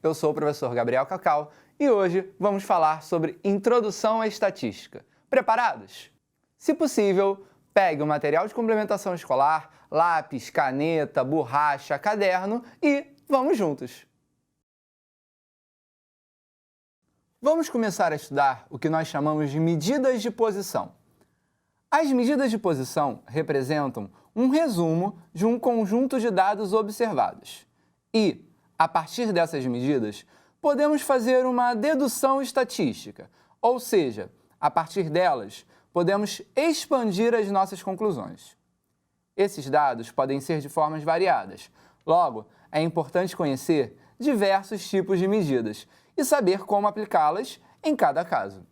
eu sou o professor Gabriel Cacau e hoje vamos falar sobre Introdução à Estatística. Preparados? Se possível, pegue o material de complementação escolar, lápis, caneta, borracha, caderno e vamos juntos! Vamos começar a estudar o que nós chamamos de medidas de posição. As medidas de posição representam um resumo de um conjunto de dados observados. E, a partir dessas medidas, podemos fazer uma dedução estatística, ou seja, a partir delas, podemos expandir as nossas conclusões. Esses dados podem ser de formas variadas. Logo, é importante conhecer diversos tipos de medidas e saber como aplicá-las em cada caso.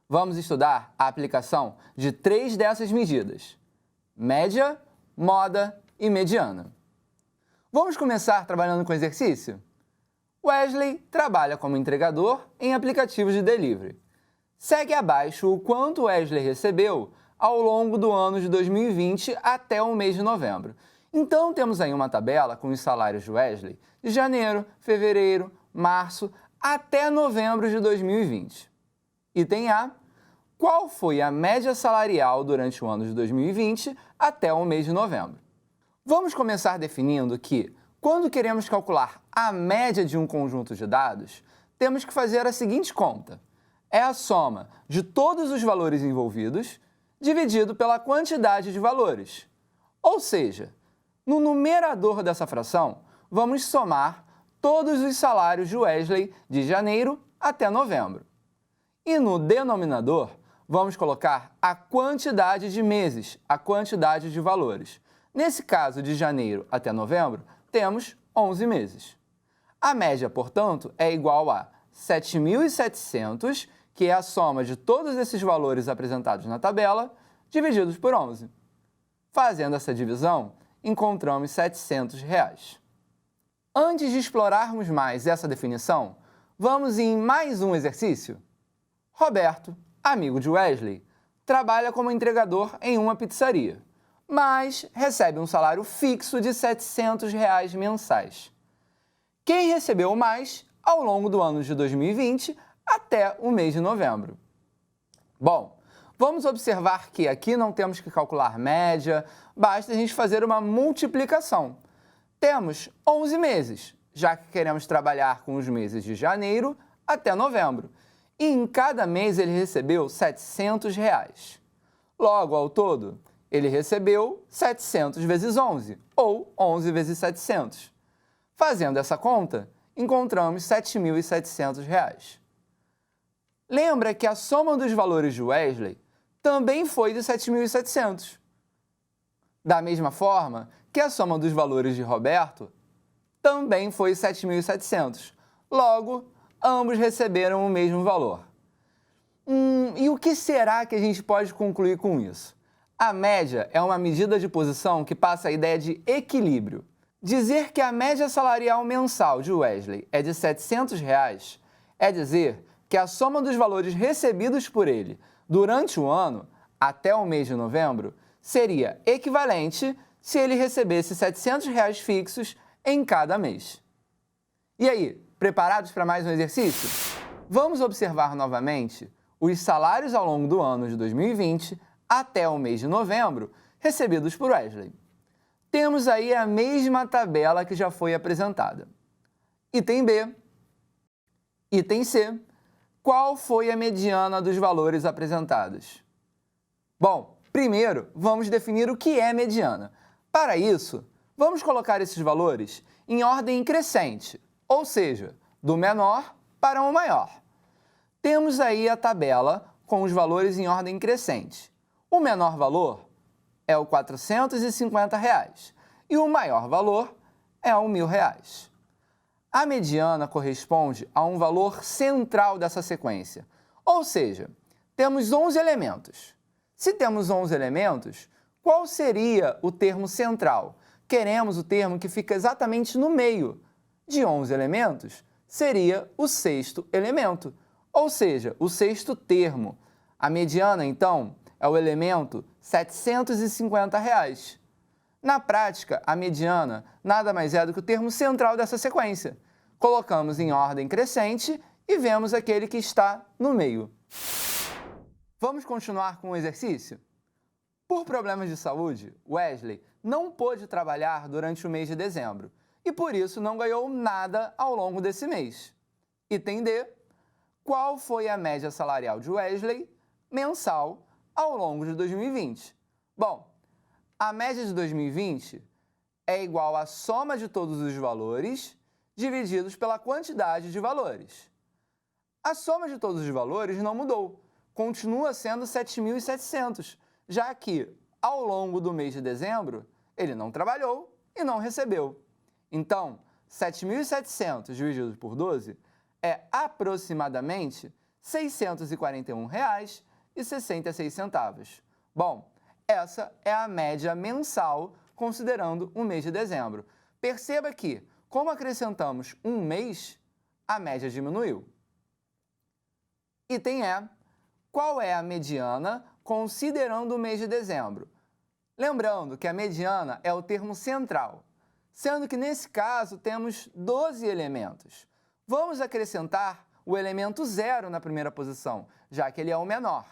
Vamos estudar a aplicação de 3 dessas medidas: média, moda e mediana. Vamos começar trabalhando com exercício? Wesley trabalha como entregador em aplicativos de delivery. Segue abaixo o quanto Wesley recebeu ao longo do ano de 2020 até o mês de novembro. Então, temos aí uma tabela com os salários de Wesley de janeiro, fevereiro, março até novembro de 2020. Item A: qual foi a média salarial durante o ano de 2020 até o mês de novembro? Vamos começar definindo que, quando queremos calcular a média de um conjunto de dados, temos que fazer a seguinte conta: é a soma de todos os valores envolvidos dividido pela quantidade de valores. Ou seja, no numerador dessa fração, vamos somar todos os salários de Wesley de janeiro até novembro. E no denominador, vamos colocar a quantidade de meses, a quantidade de valores. Nesse caso, de janeiro até novembro, temos 11 meses. A média, portanto, é igual a 7.700, que é a soma de todos esses valores apresentados na tabela, divididos por 11. Fazendo essa divisão, encontramos R$ 700. Antes de explorarmos mais essa definição, vamos em mais um exercício? Roberto, amigo de Wesley, trabalha como entregador em uma pizzaria, mas recebe um salário fixo de R$ 700 mensais. Quem recebeu mais ao longo do ano de 2020 até o mês de novembro? Bom, vamos observar que aqui não temos que calcular média, basta a gente fazer uma multiplicação. Temos 11 meses, já que queremos trabalhar com os meses de janeiro até novembro. E em cada mês ele recebeu R$ 700. Logo, ao todo, ele recebeu 700 vezes 11, ou 11 vezes 700. Fazendo essa conta, encontramos R$ 7.700. Lembra que a soma dos valores de Wesley também foi de 7.700. Da mesma forma que a soma dos valores de Roberto também foi 7.700. Logo, ambos receberam o mesmo valor. E o que será que a gente pode concluir com isso? A média é uma medida de posição que passa a ideia de equilíbrio. Dizer que a média salarial mensal de Wesley é de R$ 700 é dizer que a soma dos valores recebidos por ele durante o ano, até o mês de novembro, seria equivalente se ele recebesse R$ 700 fixos em cada mês. E aí, preparados para mais um exercício? Vamos observar novamente os salários ao longo do ano de 2020 até o mês de novembro recebidos por Wesley. Temos aí a mesma tabela que já foi apresentada. Item B. Item C. Qual foi a mediana dos valores apresentados? Bom, primeiro vamos definir o que é mediana. Para isso, vamos colocar esses valores em ordem crescente, ou seja, do menor para o maior. Temos aí a tabela com os valores em ordem crescente. O menor valor é o R$ 450 e o maior valor é o R$ 1.000. A mediana corresponde a um valor central dessa sequência, ou seja, temos 11 elementos. Se temos 11 elementos, qual seria o termo central? Queremos o termo que fica exatamente no meio. De 11 elementos, seria o sexto elemento, ou seja, o sexto termo. A mediana, então, é o elemento R$ 750. Na prática, a mediana nada mais é do que o termo central dessa sequência. colocamos em ordem crescente e vemos aquele que está no meio. Vamos continuar com o exercício? Por problemas de saúde, Wesley não pôde trabalhar durante o mês de dezembro e, por isso, não ganhou nada ao longo desse mês. Item D. Qual foi a média salarial de Wesley mensal ao longo de 2020? Bom, a média de 2020 é igual à soma de todos os valores divididos pela quantidade de valores. A soma de todos os valores não mudou, continua sendo 7.700, já que, ao longo do mês de dezembro, ele não trabalhou e não recebeu. Então, 7.700 dividido por 12 é aproximadamente R$ 641,66. Bom, essa é a média mensal considerando o mês de dezembro. Perceba que, como acrescentamos um mês, a média diminuiu. Item E. Qual é a mediana considerando o mês de dezembro? Lembrando que a mediana é o termo central, sendo que nesse caso temos 12 elementos. Vamos acrescentar o elemento 0 na primeira posição, já que ele é o menor.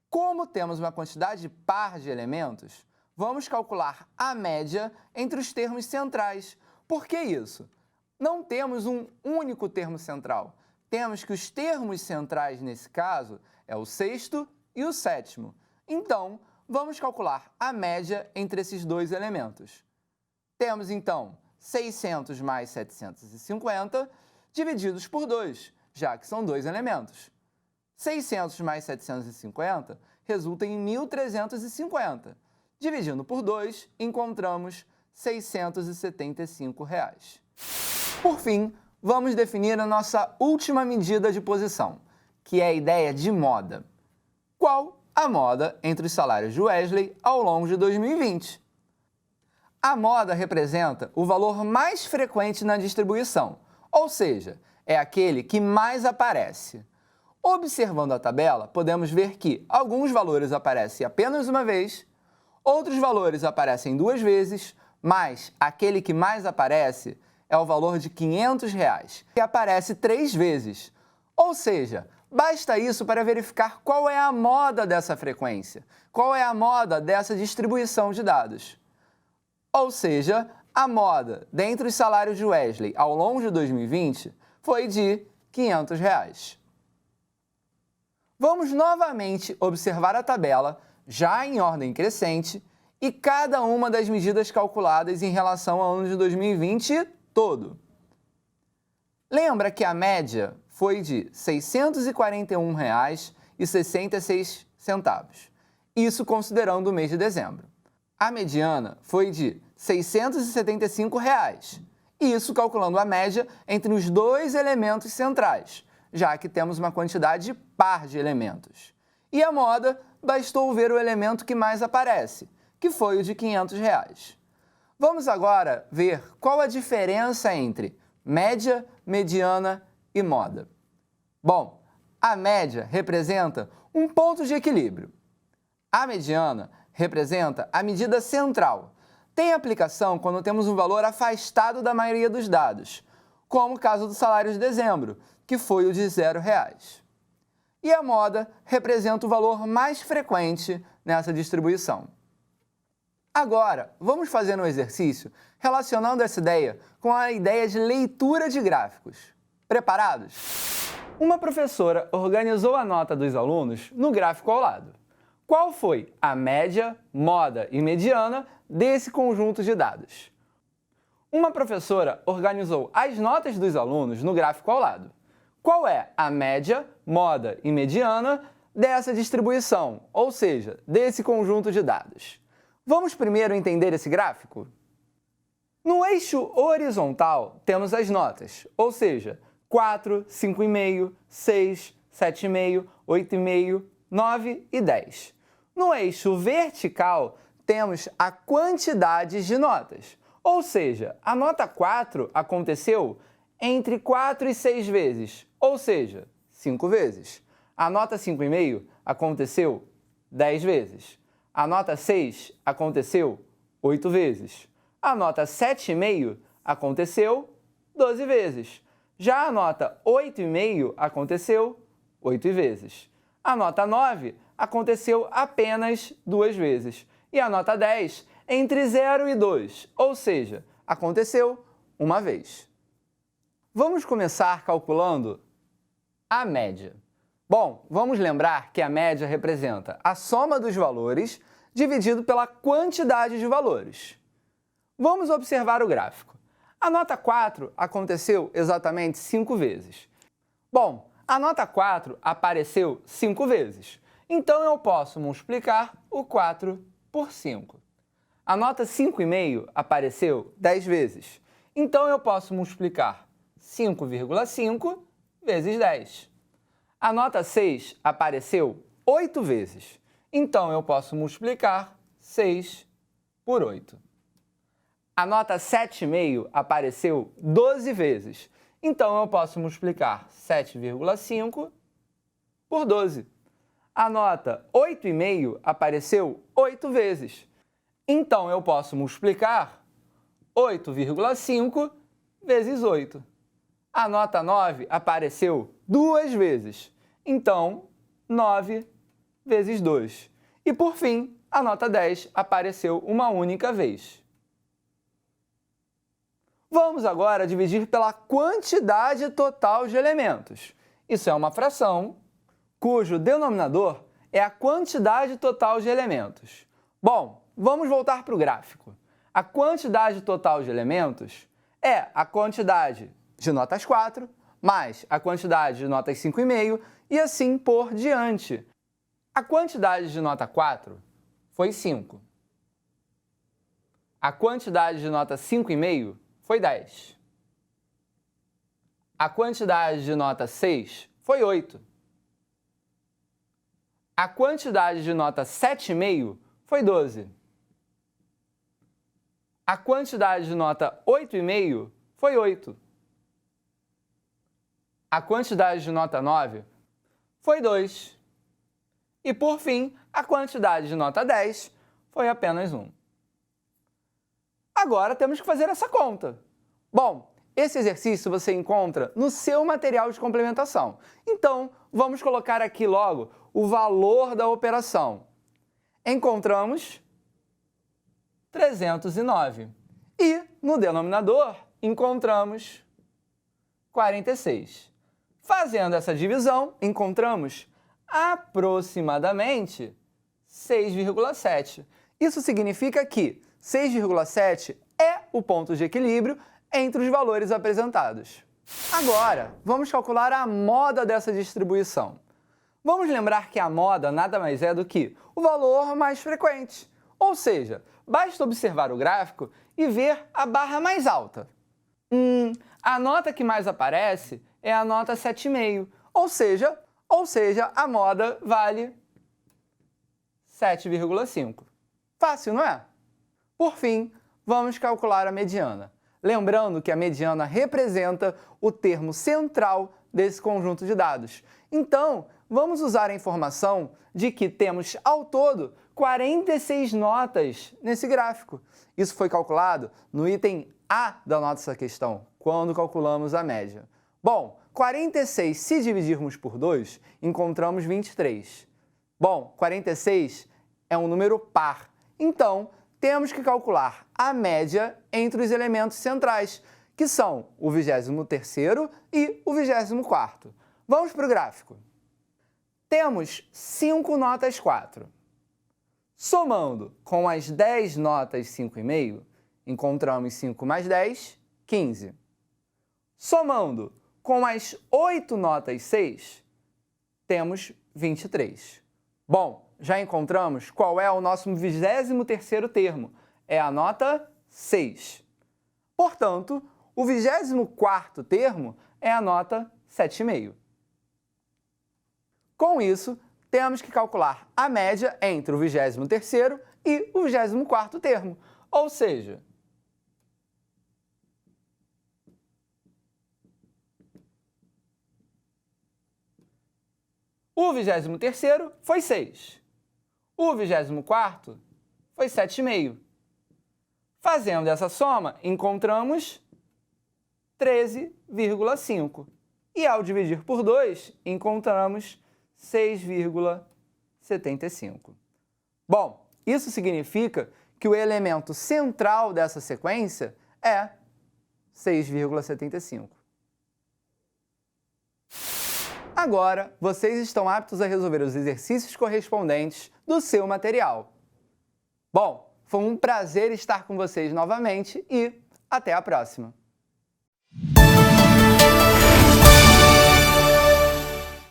Como temos uma quantidade par de elementos, vamos calcular a média entre os termos centrais. Por que isso? Não temos um único termo central. Temos que os termos centrais, nesse caso, é o sexto e o sétimo. Então, vamos calcular a média entre esses dois elementos. Temos, então, 600 mais 750 divididos por 2, já que são dois elementos. 600 mais 750 resulta em 1.350. Dividindo por 2, encontramos R$ 675. Por fim, vamos definir a nossa última medida de posição, que é a ideia de moda. Qual a moda entre os salários de Wesley ao longo de 2020? A moda representa o valor mais frequente na distribuição, ou seja, é aquele que mais aparece. Observando a tabela, podemos ver que alguns valores aparecem apenas uma vez, outros valores aparecem duas vezes, mas aquele que mais aparece é o valor de R$ 500, que aparece 3 vezes. Ou seja, basta isso para verificar qual é a moda dessa frequência, qual é a moda dessa distribuição de dados. Ou seja, a moda dentre os salários de Wesley ao longo de 2020 foi de R$ 500. Vamos novamente observar a tabela, já em ordem crescente, e cada uma das medidas calculadas em relação ao ano de 2020 todo. Lembra que a média foi de R$ 641,66, isso considerando o mês de dezembro. A mediana foi de R$ 675, isso calculando a média entre os dois elementos centrais, já que temos uma quantidade par de elementos. E a moda, bastou ver o elemento que mais aparece, que foi o de R$ 500. Vamos agora ver qual a diferença entre média, mediana e moda. Bom, a média representa um ponto de equilíbrio. A mediana representa a medida central. Tem aplicação quando temos um valor afastado da maioria dos dados, como o caso do salário de dezembro, que foi o de R$ 0. E a moda representa o valor mais frequente nessa distribuição. Agora, vamos fazer um exercício relacionando essa ideia com a ideia de leitura de gráficos. Preparados? Uma professora organizou a nota dos alunos no gráfico ao lado. Qual foi a média, moda e mediana desse conjunto de dados? Uma professora organizou as notas dos alunos no gráfico ao lado. Qual é a média, moda e mediana dessa distribuição, ou seja, desse conjunto de dados? Vamos primeiro entender esse gráfico? No eixo horizontal, temos as notas, ou seja, 4, 5,5, 6, 7,5, 8,5, 9 e 10. No eixo vertical, temos a quantidade de notas, ou seja, a nota 4 aconteceu entre 4 e 6 vezes, ou seja, 5 vezes. A nota 5,5 aconteceu 10 vezes. A nota 6 aconteceu 8 vezes. A nota 7,5 aconteceu 12 vezes. Já a nota 8,5 aconteceu 8 vezes. A nota 9 aconteceu apenas 2 vezes. E a nota 10 entre 0 e 2, ou seja, aconteceu uma vez. Vamos começar calculando a média. Bom, vamos lembrar que a média representa a soma dos valores dividido pela quantidade de valores. Vamos observar o gráfico. A nota 4 aconteceu exatamente 5 vezes. Bom, a nota 4 apareceu 5 vezes, então eu posso multiplicar o 4 por 5. A nota 5,5 apareceu 10 vezes, então eu posso multiplicar 5,5 vezes 10. A nota 6 apareceu 8 vezes, então eu posso multiplicar 6 por 8. A nota 7,5 apareceu 12 vezes, então eu posso multiplicar 7,5 por 12. A nota 8,5 apareceu 8 vezes, então eu posso multiplicar 8,5 vezes 8. A nota 9 apareceu 2 vezes, então 9 vezes 2. E por fim, a nota 10 apareceu uma única vez. Vamos agora dividir pela quantidade total de elementos. Isso é uma fração cujo denominador é a quantidade total de elementos. Bom, vamos voltar para o gráfico. A quantidade total de elementos é a quantidade de notas 4 mais a quantidade de notas 5,5 e assim por diante. A quantidade de nota 4 foi 5. A quantidade de nota 5,5 foi 10. A quantidade de nota 6 foi 8. A quantidade de nota 7,5 foi 12. A quantidade de nota 8,5 foi 8. A quantidade de nota 9 foi 2. E, por fim, a quantidade de nota 10 foi apenas 1. Agora temos que fazer essa conta. Bom, esse exercício você encontra no seu material de complementação. Então, vamos colocar aqui logo o valor da operação. Encontramos 309. E, no denominador, encontramos 46. Fazendo essa divisão, encontramos aproximadamente 6,7. Isso significa que 6,7 é o ponto de equilíbrio entre os valores apresentados. Agora, vamos calcular a moda dessa distribuição. Vamos lembrar que a moda nada mais é do que o valor mais frequente. Ou seja, basta observar o gráfico e ver a barra mais alta. A nota que mais aparece é a nota 7,5, ou seja, a moda vale 7,5. Fácil, não é? Por fim, vamos calcular a mediana. Lembrando que a mediana representa o termo central desse conjunto de dados. Então, vamos usar a informação de que temos, ao todo, 46 notas nesse gráfico. Isso foi calculado no item A da nossa questão, quando calculamos a média. Bom, 46, se dividirmos por 2, encontramos 23. Bom, 46 é um número par. Então, temos que calcular a média entre os elementos centrais, que são o 23º e o 24º. Vamos para o gráfico. Temos 5 notas 4. Somando com as 10 notas 5,5, encontramos 5 mais 10, 15. Somando com as 8 notas 6, temos 23. Bom, já encontramos qual é o nosso 23º termo. É a nota 6. Portanto, o 24º termo é a nota 7,5. Com isso, temos que calcular a média entre o 23º e o 24º termo. Ou seja, o 23º foi 6. O 24º foi 7,5. Fazendo essa soma, encontramos 13,5. E ao dividir por 2, encontramos 6,75. Bom, isso significa que o elemento central dessa sequência é 6,75. Agora, vocês estão aptos a resolver os exercícios correspondentes do seu material. Bom, foi um prazer estar com vocês novamente e até a próxima!